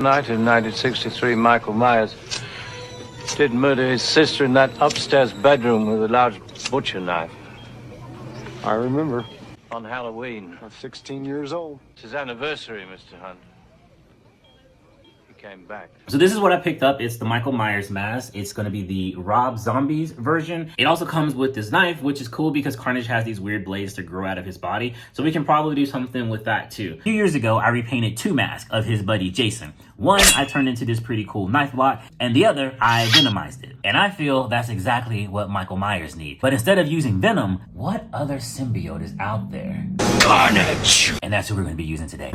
Night in 1963, Michael Myers did murder his sister in that upstairs bedroom with a large butcher knife. I remember. On Halloween. I was 16 years old. It's his anniversary, Mr. Hunt. He came back. So this is what I picked up. It's the Michael Myers mask. It's going to be the Rob Zombies version. It also comes with this knife, which is cool because Carnage has these weird blades to grow out of his body. So we can probably do something with that too. A few years ago, I repainted 2 masks of his buddy Jason. One, I turned into this pretty cool knife block, and the other, I venomized it. And I feel that's exactly what Michael Myers needs. But instead of using venom, what other symbiote is out there? Carnage! And that's who we're going to be using today.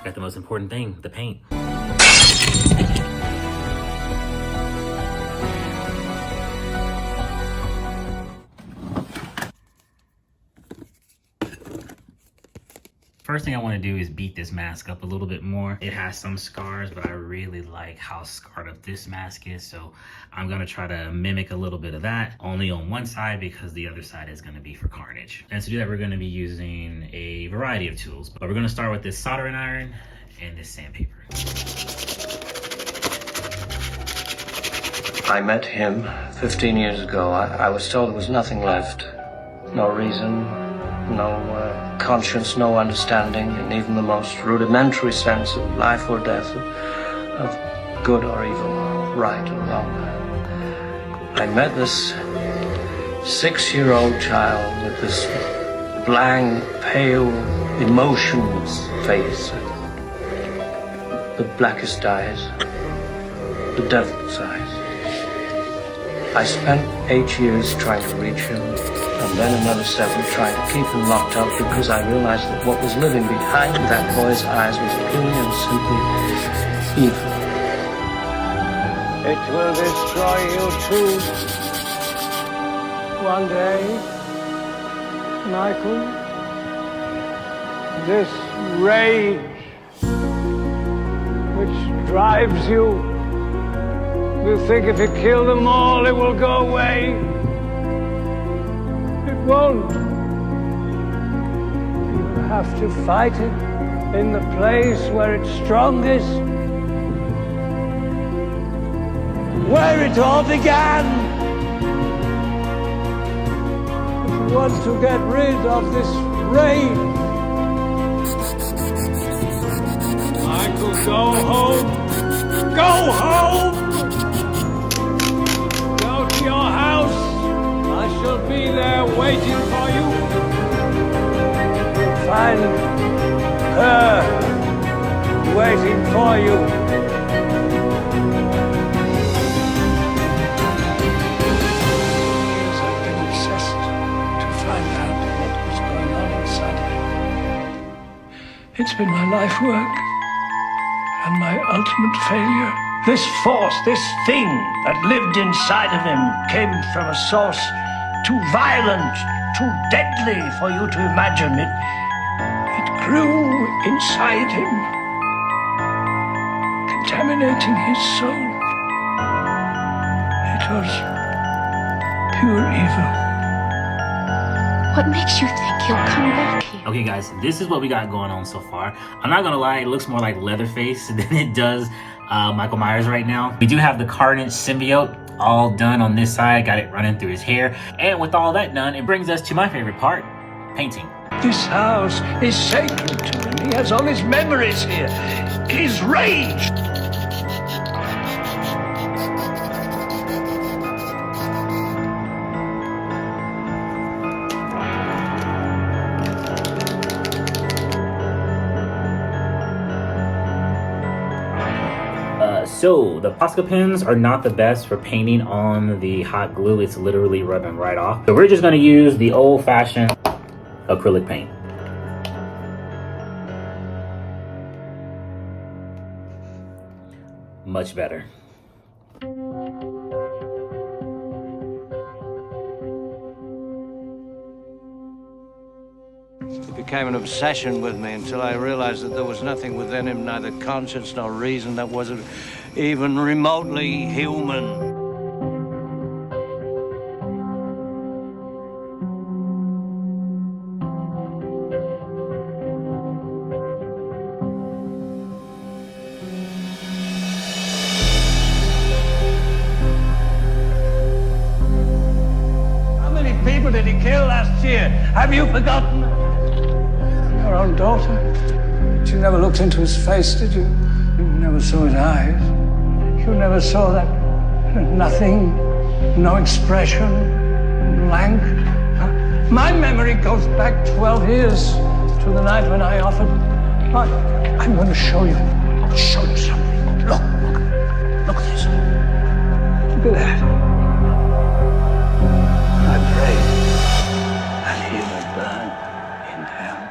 Got the most important thing, the paint. First thing I want to do is beat this mask up a little bit more. It has some scars, but I really like how scarred up this mask is. So I'm going to try to mimic a little bit of that, only on one side because the other side is going to be for Carnage. And to do that, we're going to be using a variety of tools. But we're going to start with this soldering iron and this sandpaper. I met him 15 years ago. I was told there was nothing left. No reason, no conscience, no understanding, and even the most rudimentary sense of life or death, of good or evil, right or wrong. I met this 6-year-old child with this blank, pale, emotionless face, the blackest eyes, the devil's eyes. I spent 8 years trying to reach him, and then another 7 trying to keep him locked up because I realized that what was living behind that boy's eyes was purely and simply evil. It will destroy you too. One day, Michael, this rage which drives you, you think if you kill them all, it will go away. It won't. You have to fight it in the place where it's strongest, where it all began. If you want to get rid of this rage, Michael, go home. Go home! Go to your house. I shall be there waiting for you. You'll find her waiting for you. I've been obsessed to find out what was going on inside of him. It's been my life work and my ultimate failure. This force, this thing that lived inside of him came from a source too violent, too deadly for you to imagine. It grew inside him, contaminating his soul. It was pure evil. What makes you think he'll come back here? Okay guys, this is what we got going on so far. I'm not gonna lie, it looks more like Leatherface than it does Michael Myers right now. We do have the Carnage symbiote all done on this side, got it running through his hair. And with all that done, it brings us to my favorite part, painting. This house is sacred to him. He has all his memories here, his rage. So the Posca pens are not the best for painting on the hot glue. It's literally rubbing right off. So we're just gonna use the old-fashioned acrylic paint. Much better. It became an obsession with me until I realized that there was nothing within him, neither conscience nor reason, that wasn't even remotely human. here. Have you forgotten? Your own daughter? But you never looked into his face, did you? You never saw his eyes. You never saw that nothing, no expression, blank. My memory goes back 12 years to the night when I offered. I'm going to show you. I'll show you something. Look at this. Look at that. I prayed that he would burn in hell.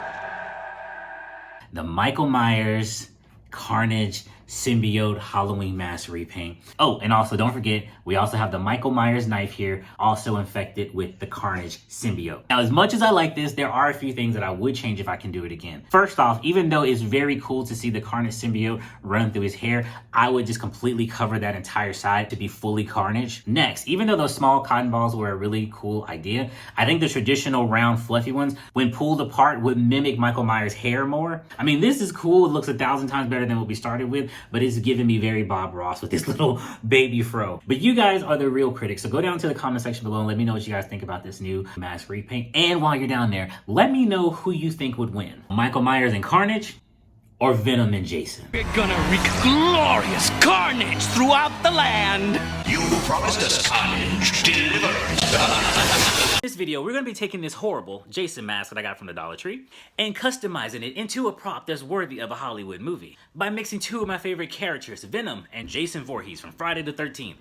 The Michael Myers Carnage symbiote Halloween mask repaint. Oh, and also don't forget, we also have the Michael Myers knife here, also infected with the Carnage symbiote. Now, as much as I like this, there are a few things that I would change if I can do it again. First off, even though it's very cool to see the Carnage symbiote run through his hair, I would just completely cover that entire side to be fully Carnage. Next, even though those small cotton balls were a really cool idea, I think the traditional round fluffy ones, when pulled apart, would mimic Michael Myers' hair more. I mean, this is cool. It looks 1,000 times better than what we started with, but it's giving me very Bob Ross with this little baby fro. But you guys are the real critics, so go down to the comment section below and let me know what you guys think about this new mask repaint. And while you're down there, let me know who you think would win. Michael Myers and Carnage, or Venom and Jason? We're gonna wreak glorious carnage throughout the land. You promised us carnage. Deliver. In this video, we're gonna be taking this horrible Jason mask that I got from the Dollar Tree and customizing it into a prop that's worthy of a Hollywood movie by mixing two of my favorite characters, Venom and Jason Voorhees from Friday the 13th.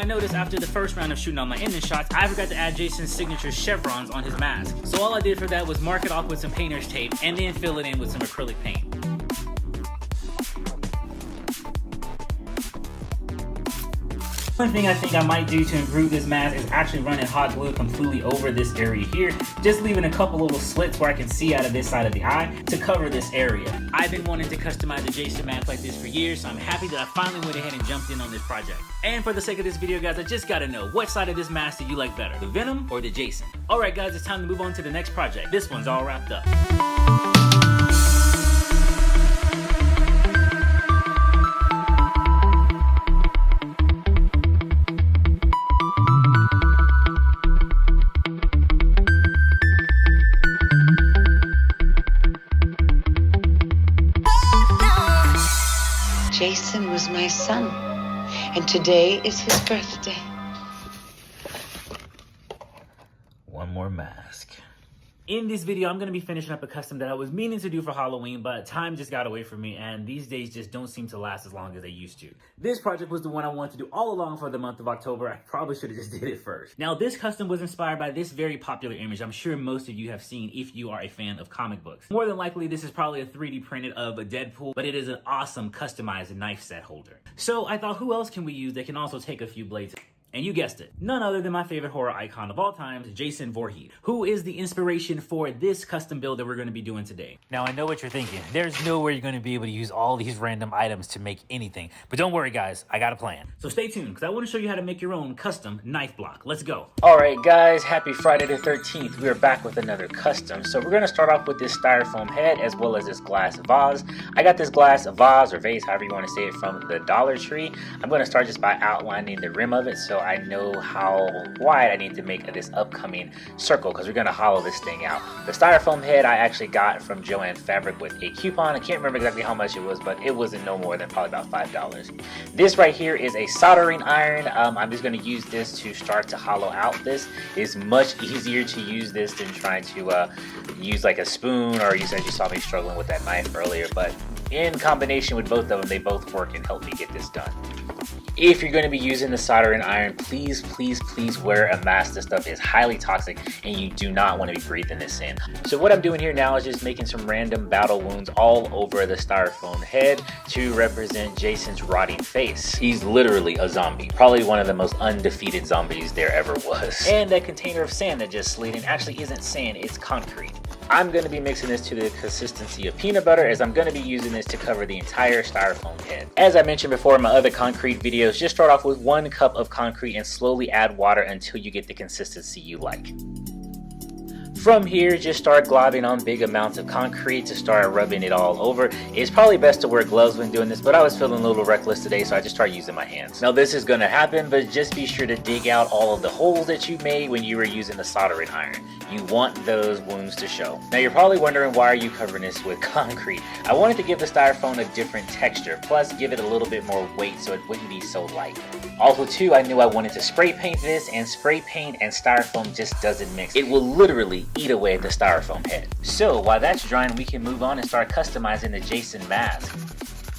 noticed after the first round of shooting all my ending shots, I forgot to add Jason's signature chevrons on his mask. So all I did for that was mark it off with some painter's tape and then fill it in with some acrylic paint. One thing I think I might do to improve this mask is actually running hot glue completely over this area here, just leaving a couple little slits where I can see out of this side of the eye to cover this area. I've been wanting to customize a Jason mask like this for years, so I'm happy that I finally went ahead and jumped in on this project. And for the sake of this video, guys, I just gotta know, what side of this mask do you like better, the Venom or the Jason? Alright guys, it's time to move on to the next project. This one's all wrapped up. Jason was my son, and today is his birthday. One more mask. In this video, I'm going to be finishing up a custom that I was meaning to do for Halloween, but time just got away from me, and these days just don't seem to last as long as they used to. This project was the one I wanted to do all along for the month of October. I probably should have just did it first. Now, this custom was inspired by this very popular image I'm sure most of you have seen if you are a fan of comic books. More than likely, this is probably a 3D printed of a Deadpool, but it is an awesome customized knife set holder. So I thought, who else can we use that can also take a few blades? And you guessed it, none other than my favorite horror icon of all times, Jason Voorhees, who is the inspiration for this custom build that we're going to be doing today. Now, I know what you're thinking. There's no way you're going to be able to use all these random items to make anything. But don't worry, guys. I got a plan. So stay tuned, because I want to show you how to make your own custom knife block. Let's go. All right, guys. Happy Friday the 13th. We are back with another custom. So we're going to start off with this styrofoam head as well as this glass vase. I got this glass vase or vase, however you want to say it, from the Dollar Tree. I'm going to start just by outlining the rim of it so I know how wide I need to make this upcoming circle, because we're going to hollow this thing out. The styrofoam head I actually got from Joann Fabric with a coupon. I can't remember exactly how much it was, but it wasn't no more than probably about $5. This right here is a soldering iron. I'm just going to use this to start to hollow out this. It's much easier to use this than trying to use like a spoon, or you said you saw me struggling with that knife earlier, but in combination with both of them, they both work and help me get this done. If you're going to be using the soldering iron, please wear a mask. This stuff is highly toxic and you do not want to be breathing this in. So what I'm doing here now is just making some random battle wounds all over the styrofoam head to represent Jason's rotting face. He's literally a zombie, probably one of the most undefeated zombies there ever was. And that container of sand that just slid in actually isn't sand, it's concrete. I'm going to be mixing this to the consistency of peanut butter, as I'm going to be using this to cover the entire styrofoam head. As I mentioned before in my other concrete videos, just start off with 1 cup of concrete and slowly add water until you get the consistency you like. From here, just start globbing on big amounts of concrete to start rubbing it all over. It's probably best to wear gloves when doing this, but I was feeling a little reckless today, so I just started using my hands. Now this is going to happen, but just be sure to dig out all of the holes that you made when you were using the soldering iron. You want those wounds to show. Now you're probably wondering, why are you covering this with concrete? I wanted to give the styrofoam a different texture, plus give it a little bit more weight so it wouldn't be so light. Also too, I knew I wanted to spray paint this, and spray paint and styrofoam just doesn't mix. It will literally eat away at the styrofoam head. So while that's drying, we can move on and start customizing the Jason mask.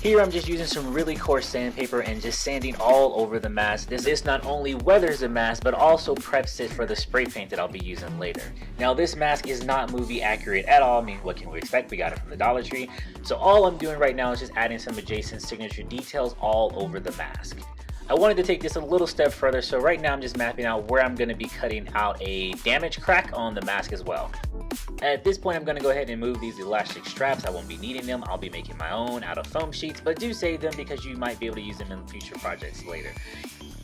Here I'm just using some really coarse sandpaper and just sanding all over the mask. This not only weathers the mask, but also preps it for the spray paint that I'll be using later. Now this mask is not movie accurate at all. I mean, what can we expect? We got it from the Dollar Tree. So all I'm doing right now is just adding some of Jason's signature details all over the mask. I wanted to take this a little step further, so right now I'm just mapping out where I'm going to be cutting out a damage crack on the mask as well. At this point, I'm going to go ahead and move these elastic straps. I won't be needing them. I'll be making my own out of foam sheets, but do save them because you might be able to use them in future projects later.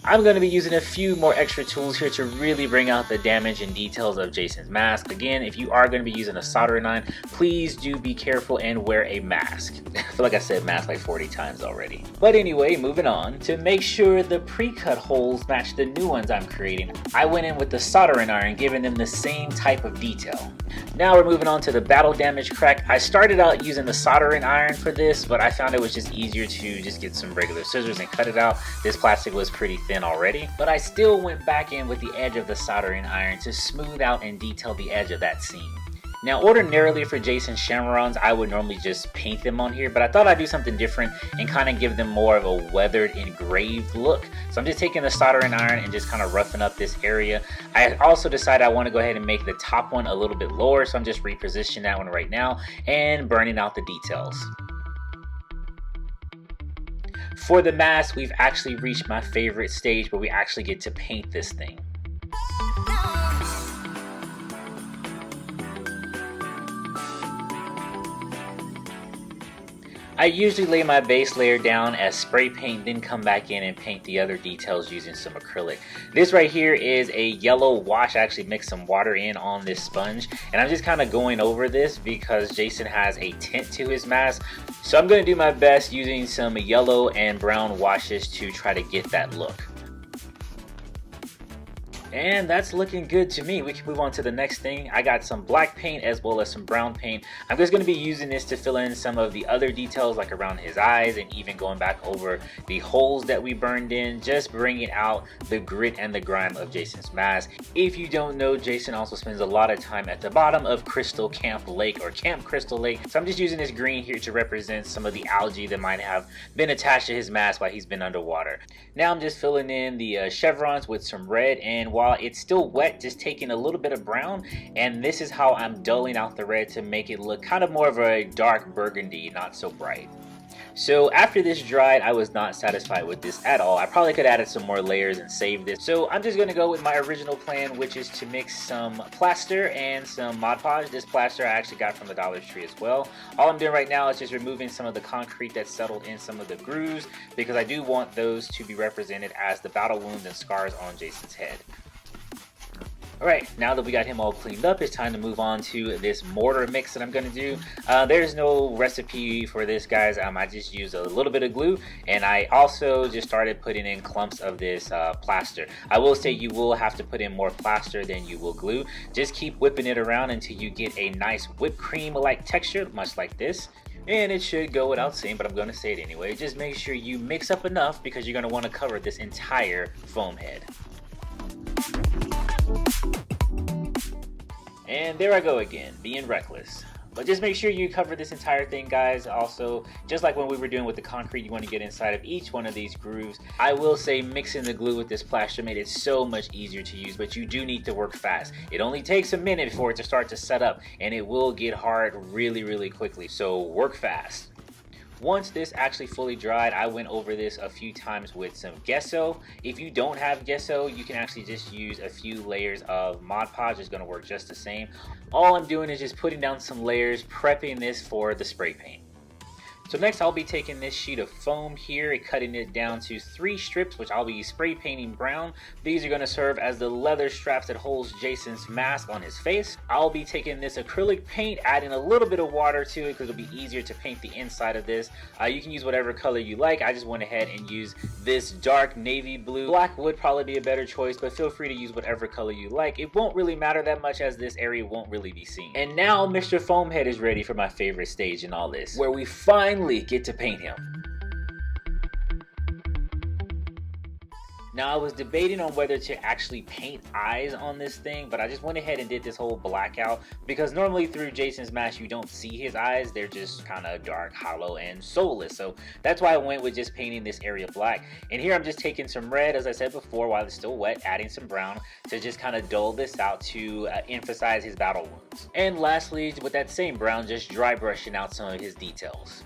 I'm going to be using a few more extra tools here to really bring out the damage and details of Jason's mask. Again, if you are going to be using a soldering iron, please do be careful and wear a mask. I feel like I said mask like 40 times already. But anyway, moving on. To make sure the pre-cut holes match the new ones I'm creating, I went in with the soldering iron, giving them the same type of detail. Now we're moving on to the battle damage crack. I started out using the soldering iron for this, but I found it was just easier to just get some regular scissors and cut it out. This plastic was pretty thin already, but I still went back in with the edge of the soldering iron to smooth out and detail the edge of that seam. Now, ordinarily for Jason Shamrons, I would normally just paint them on here, but I thought I'd do something different and kind of give them more of a weathered, engraved look. So I'm just taking the soldering iron and just kind of roughing up this area. I also decided I want to go ahead and make the top one a little bit lower, so I'm just repositioning that one right now and burning out the details. For the mask, we've actually reached my favorite stage where we actually get to paint this thing. I usually lay my base layer down as spray paint, then come back in and paint the other details using some acrylic. This right here is a yellow wash. I actually mixed some water in on this sponge, and I'm just kind of going over this because Jason has a tint to his mask. So I'm going to do my best using some yellow and brown washes to try to get that look. And that's looking good to me. We can move on to the next thing. I got some black paint as well as some brown paint. I'm just going to be using this to fill in some of the other details like around his eyes and even going back over the holes that we burned in, just bringing out the grit and the grime of Jason's mask. If you don't know, Jason also spends a lot of time at the bottom of Crystal Camp Lake or Camp Crystal Lake. So I'm just using this green here to represent some of the algae that might have been attached to his mask while he's been underwater. Now I'm just filling in the chevrons with some red, and while it's still wet, just taking a little bit of brown, and this is how I'm dulling out the red to make it look kind of more of a dark burgundy, not so bright. So after this dried, I was not satisfied with this at all. I probably could have added some more layers and saved this. So I'm just going to go with my original plan, which is to mix some plaster and some Mod Podge. This plaster I actually got from the Dollar Tree as well. All I'm doing right now is just removing some of the concrete that's settled in some of the grooves, because I do want those to be represented as the battle wounds and scars on Jason's head. Alright, now that we got him all cleaned up, it's time to move on to this mortar mix that I'm going to do. There's no recipe for this, guys. I just used a little bit of glue, and I also just started putting in clumps of this plaster. I will say you will have to put in more plaster than you will glue. Just keep whipping it around until you get a nice whipped cream-like texture, much like this. And it should go without saying, but I'm going to say it anyway. Just make sure you mix up enough, because you're going to want to cover this entire foam head. And there I go again, being reckless. But just make sure you cover this entire thing, guys. Also, just like when we were doing with the concrete, you want to get inside of each one of these grooves. I will say mixing the glue with this plaster made it so much easier to use, but you do need to work fast. It only takes a minute for it to start to set up, and it will get hard really quickly, so work fast. Once this actually fully dried, I went over this a few times with some gesso. If you don't have gesso, you can actually just use a few layers of Mod Podge. It's going to work just the same. All I'm doing is just putting down some layers, prepping this for the spray paint. So next I'll be taking this sheet of foam here and cutting it down to 3 strips, which I'll be spray painting brown. These are going to serve as the leather straps that holds Jason's mask on his face. I'll be taking this acrylic paint, adding a little bit of water to it because it'll be easier to paint the inside of this. You can use whatever color you like. I just went ahead and used this dark navy blue. Black would probably be a better choice, but feel free to use whatever color you like. It won't really matter that much, as this area won't really be seen. And now Mr. Foamhead is ready for my favorite stage in all this, where we finally get to paint him. Now I was debating on whether to actually paint eyes on this thing, but I just went ahead and did this whole blackout, because normally through Jason's mask you don't see his eyes. They're just kind of dark, hollow, and soulless. So that's why I went with just painting this area black. And here I'm just taking some red, as I said before, while it's still wet, adding some brown to just kind of dull this out to emphasize his battle wounds. And lastly, with that same brown, just dry brushing out some of his details.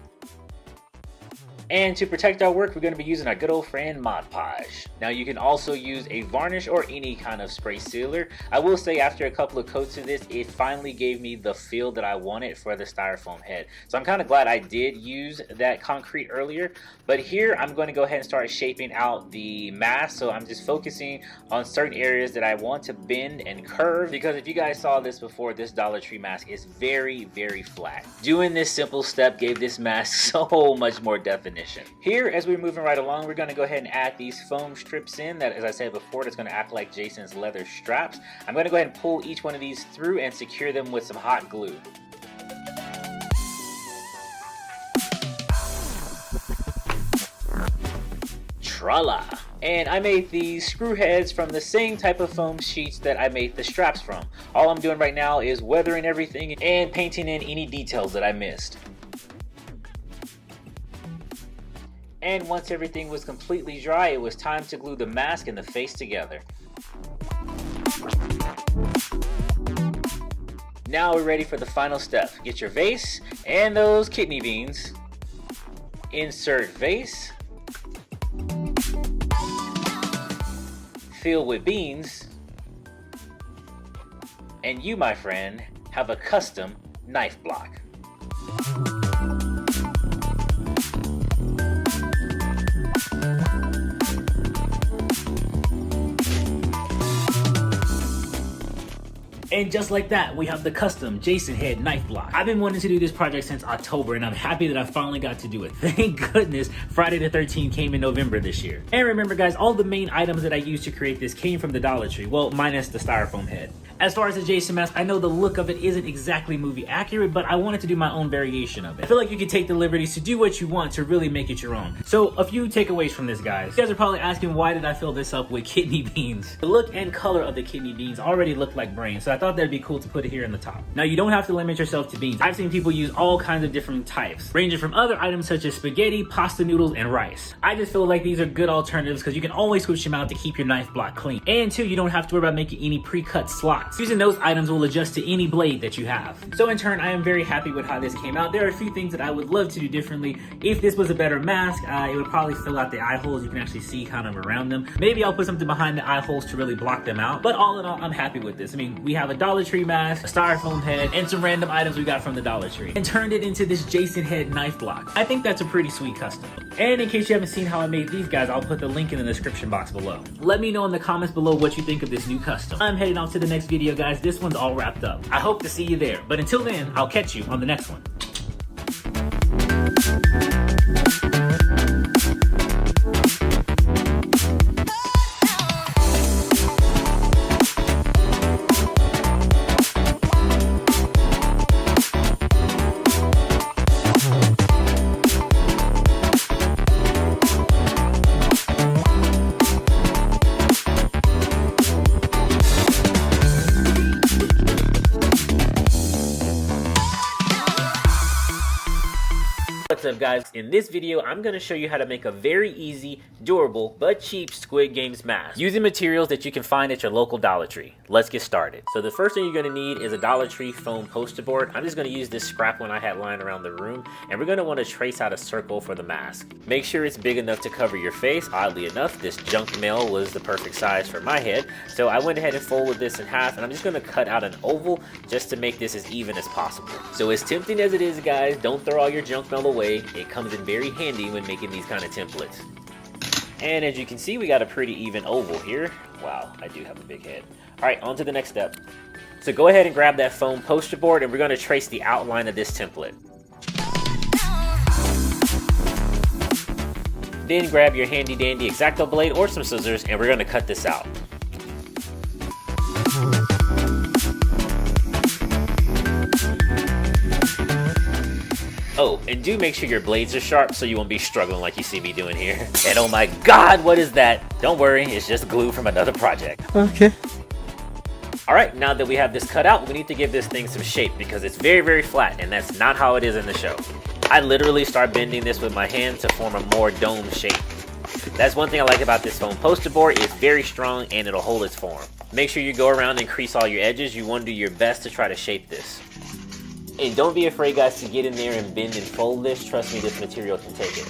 And to protect our work, we're going to be using our good old friend Mod Podge. Now you can also use a varnish or any kind of spray sealer. I will say after a couple of coats of this, it finally gave me the feel that I wanted for the styrofoam head. So I'm kind of glad I did use that concrete earlier. But here I'm going to go ahead and start shaping out the mask. So I'm just focusing on certain areas that I want to bend and curve, because if you guys saw this before, this Dollar Tree mask is very flat. Doing this simple step gave this mask so much more definition. Here, as we're moving right along, we're going to go ahead and add these foam strips in that, as I said before, that's going to act like Jason's leather straps. I'm going to go ahead and pull each one of these through and secure them with some hot glue. Tra-la! And I made these screw heads from the same type of foam sheets that I made the straps from. All I'm doing right now is weathering everything and painting in any details that I missed. And once everything was completely dry, it was time to glue the mask and the face together. Now we're ready for the final step. Get your vase and those kidney beans. Insert vase. Fill with beans. And you, my friend, have a custom knife block. And just like that, we have the custom Jason head knife block. I've been wanting to do this project since October, and I'm happy that I finally got to do it. Thank goodness Friday the 13th came in November this year. And remember guys, all the main items that I used to create this came from the Dollar Tree. Well, minus the styrofoam head. As far as the Jason mask, I know the look of it isn't exactly movie accurate, but I wanted to do my own variation of it. I feel like you can take the liberties to do what you want to really make it your own. So a few takeaways from this, guys. You guys are probably asking, why did I fill this up with kidney beans? The look and color of the kidney beans already look like brains, so I thought that'd be cool to put it here in the top. Now you don't have to limit yourself to beans. I've seen people use all kinds of different types, ranging from other items such as spaghetti, pasta noodles, and rice. I just feel like these are good alternatives because you can always switch them out to keep your knife block clean. And two, you don't have to worry about making any pre-cut slots. Using those items will adjust to any blade that you have. So in turn, I am very happy with how this came out. There are a few things that I would love to do differently. If this was a better mask, it would probably fill out the eye holes. You can actually see kind of around them. Maybe I'll put something behind the eye holes to really block them out. But all in all, I'm happy with this. I mean, we have a Dollar Tree mask, a styrofoam head, and some random items we got from the Dollar Tree, and turned it into this Jason head knife block. I think that's a pretty sweet custom. And in case you haven't seen how I made these guys, I'll put the link in the description box below. Let me know in the comments below what you think of this new custom. I'm heading off to the next video, guys. This one's all wrapped up. I hope to see you there. But until then, I'll catch you on the next one. What's up guys, in this video I'm going to show you how to make a very easy, durable, but cheap Squid Games mask using materials that you can find at your local Dollar Tree. Let's get started. So the first thing you're going to need is a Dollar Tree foam poster board. I'm just going to use this scrap one I had lying around the room, and we're going to want to trace out a circle for the mask. Make sure it's big enough to cover your face. Oddly enough, this junk mail was the perfect size for my head, so I went ahead and folded this in half, and I'm just going to cut out an oval just to make this as even as possible. So as tempting as it is guys, don't throw all your junk mail away. It comes in very handy when making these kind of templates. And as you can see, we got a pretty even oval here. Wow, I do have a big head. Alright, on to the next step. So go ahead and grab that foam poster board and we're going to trace the outline of this template. Then grab your handy dandy X-Acto blade or some scissors and we're going to cut this out. Oh, and do make sure your blades are sharp so you won't be struggling like you see me doing here. And oh my god, what is that? Don't worry, it's just glue from another project. Okay. Alright, now that we have this cut out, we need to give this thing some shape because it's very, very flat, and that's not how it is in the show. I literally start bending this with my hand to form a more dome shape. That's one thing I like about this foam poster board, it's very strong and it'll hold its form. Make sure you go around and crease all your edges. You want to do your best to try to shape this. And don't be afraid guys to get in there and bend and fold this. Trust me, this material can take it.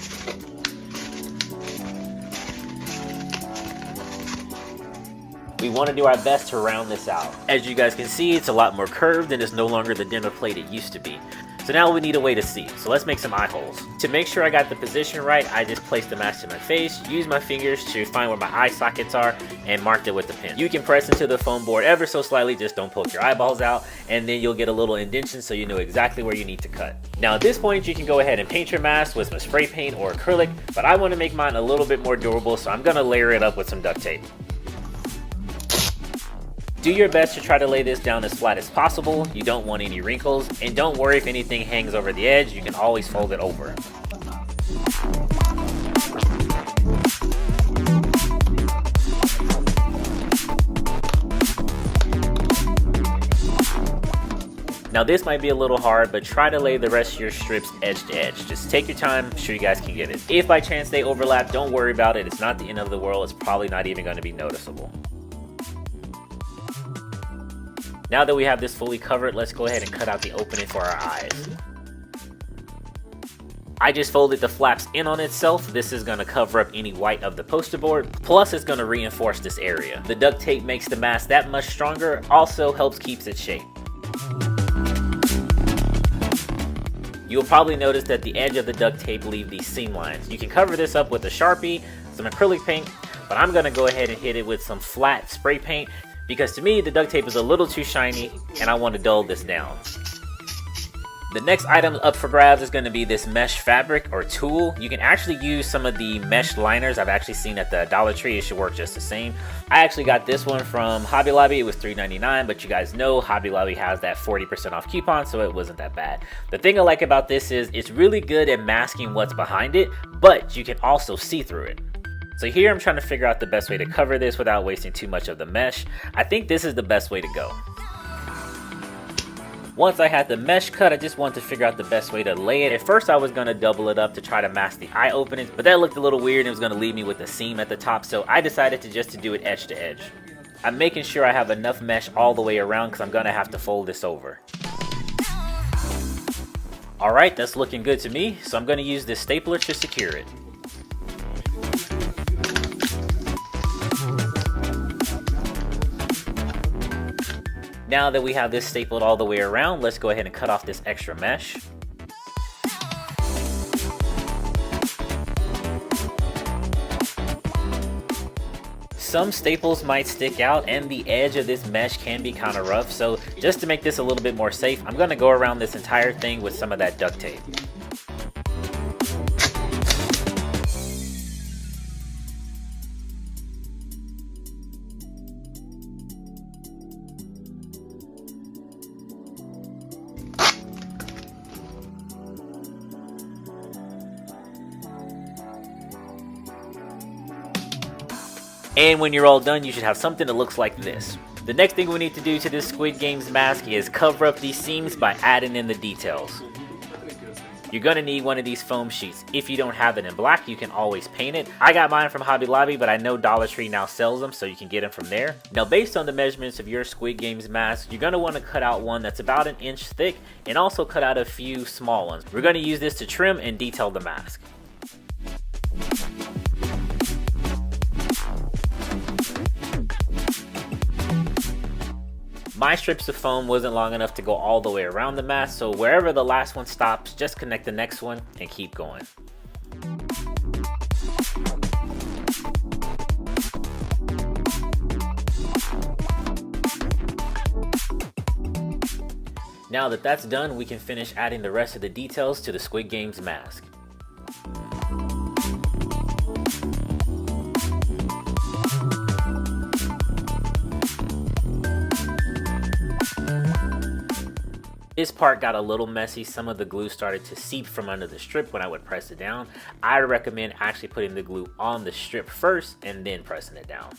We want to do our best to round this out. As you guys can see, it's a lot more curved and it's no longer the dinner plate it used to be. So now we need a way to see. So let's make some eye holes. To make sure I got the position right, I just placed the mask to my face, used my fingers to find where my eye sockets are, and marked it with the pen. You can press into the foam board ever so slightly, just don't poke your eyeballs out, and then you'll get a little indentation so you know exactly where you need to cut. Now at this point, you can go ahead and paint your mask with some spray paint or acrylic, but I want to make mine a little bit more durable, so I'm going to layer it up with some duct tape. Do your best to try to lay this down as flat as possible. You don't want any wrinkles, and don't worry if anything hangs over the edge, you can always fold it over. Now this might be a little hard, but try to lay the rest of your strips edge to edge. Just take your time, I'm sure you guys can get it. If by chance they overlap, don't worry about it. It's not the end of the world. It's probably not even going to be noticeable. Now that we have this fully covered, let's go ahead and cut out the opening for our eyes. I just folded the flaps in on itself. This is going to cover up any white of the poster board, plus it's going to reinforce this area. The duct tape makes the mask that much stronger, also helps keeps its shape. You'll probably notice that the edge of the duct tape leave these seam lines. You can cover this up with a Sharpie, some acrylic paint, but I'm going to go ahead and hit it with some flat spray paint because to me the duct tape is a little too shiny and I want to dull this down. The next item up for grabs is going to be this mesh fabric or tulle. You can actually use some of the mesh liners I've actually seen at the Dollar Tree. It should work just the same. I actually got this one from Hobby Lobby. It was $3.99, but you guys know Hobby Lobby has that 40% off coupon, so it wasn't that bad. The thing I like about this is it's really good at masking what's behind it, but you can also see through it. So here I'm trying to figure out the best way to cover this without wasting too much of the mesh. I think this is the best way to go. Once I had the mesh cut, I just wanted to figure out the best way to lay it. At first I was going to double it up to try to mask the eye openings, but that looked a little weird and it was going to leave me with a seam at the top, so I decided to do it edge to edge. I'm making sure I have enough mesh all the way around because I'm going to have to fold this over. Alright, that's looking good to me, so I'm going to use this stapler to secure it. Now that we have this stapled all the way around, let's go ahead and cut off this extra mesh. Some staples might stick out and the edge of this mesh can be kind of rough, so just to make this a little bit more safe, I'm going to go around this entire thing with some of that duct tape. And when you're all done, you should have something that looks like this. The next thing we need to do to this Squid Games mask is cover up these seams by adding in the details. You're going to need one of these foam sheets. If you don't have it in black, you can always paint it. I got mine from Hobby Lobby, but I know Dollar Tree now sells them, so you can get them from there. Now, based on the measurements of your Squid Games mask, you're going to want to cut out one that's about 1 inch thick and also cut out a few small ones. We're going to use this to trim and detail the mask. My strips of foam wasn't long enough to go all the way around the mask, so wherever the last one stops, just connect the next one and keep going. Now that that's done, we can finish adding the rest of the details to the Squid Games mask. This part got a little messy. Some of the glue started to seep from under the strip when I would press it down. I recommend actually putting the glue on the strip first and then pressing it down.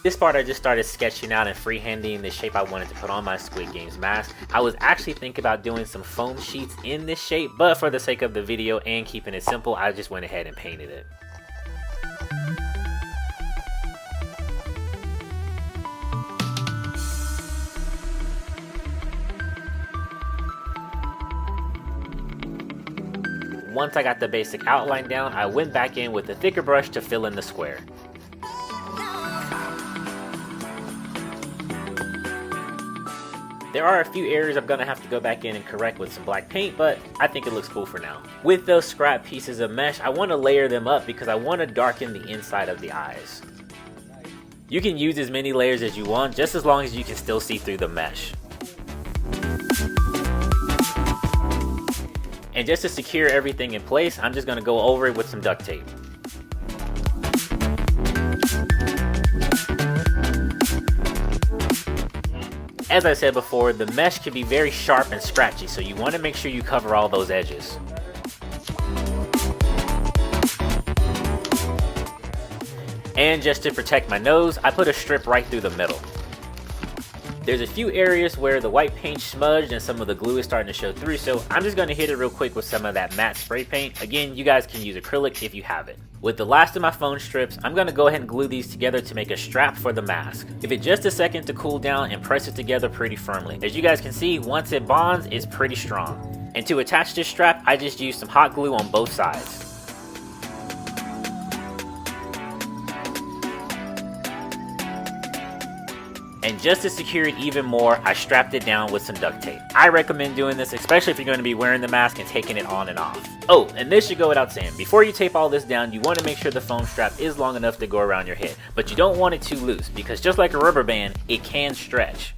This part I just started sketching out and freehanding the shape I wanted to put on my Squid Games mask. I was actually thinking about doing some foam sheets in this shape, but for the sake of the video and keeping it simple, I just went ahead and painted it. Once I got the basic outline down, I went back in with a thicker brush to fill in the square. There are a few areas I'm going to have to go back in and correct with some black paint, but I think it looks cool for now. With those scrap pieces of mesh, I want to layer them up because I want to darken the inside of the eyes. You can use as many layers as you want, just as long as you can still see through the mesh. And just to secure everything in place, I'm just going to go over it with some duct tape. As I said before, the mesh can be very sharp and scratchy, so you want to make sure you cover all those edges. And just to protect my nose, I put a strip right through the middle. There's a few areas where the white paint smudged and some of the glue is starting to show through, so I'm just going to hit it real quick with some of that matte spray paint. Again, you guys can use acrylic if you have it. With the last of my foam strips, I'm going to go ahead and glue these together to make a strap for the mask. Give it just a second to cool down and press it together pretty firmly. As you guys can see, once it bonds, it's pretty strong. And to attach this strap, I just used some hot glue on both sides. And just to secure it even more, I strapped it down with some duct tape. I recommend doing this, especially if you're going to be wearing the mask and taking it on and off. Oh, and this should go without saying, before you tape all this down, you want to make sure the foam strap is long enough to go around your head, but you don't want it too loose, because just like a rubber band, it can stretch.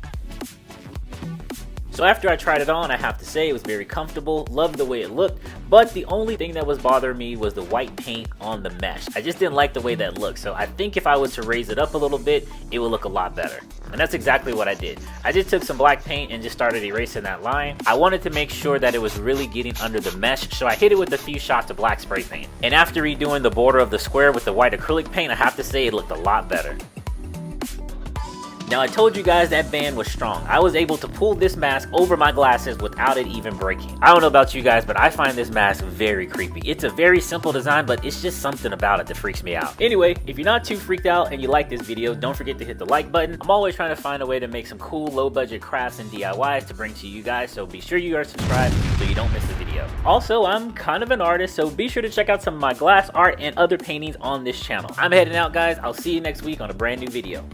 So after I tried it on, I have to say it was very comfortable, loved the way it looked, but the only thing that was bothering me was the white paint on the mesh. I just didn't like the way that looked, so I think if I was to raise it up a little bit, it would look a lot better. And that's exactly what I did. I just took some black paint and just started erasing that line. I wanted to make sure that it was really getting under the mesh, so I hit it with a few shots of black spray paint. And after redoing the border of the square with the white acrylic paint, I have to say it looked a lot better. Now I told you guys that band was strong. I was able to pull this mask over my glasses without it even breaking. I don't know about you guys, but I find this mask very creepy. It's a very simple design, but it's just something about it that freaks me out. Anyway, if you're not too freaked out and you like this video, don't forget to hit the like button. I'm always trying to find a way to make some cool low budget crafts and DIYs to bring to you guys, so be sure you are subscribed so you don't miss the video. Also, I'm kind of an artist, so be sure to check out some of my glass art and other paintings on this channel. I'm heading out, guys. I'll see you next week on a brand new video.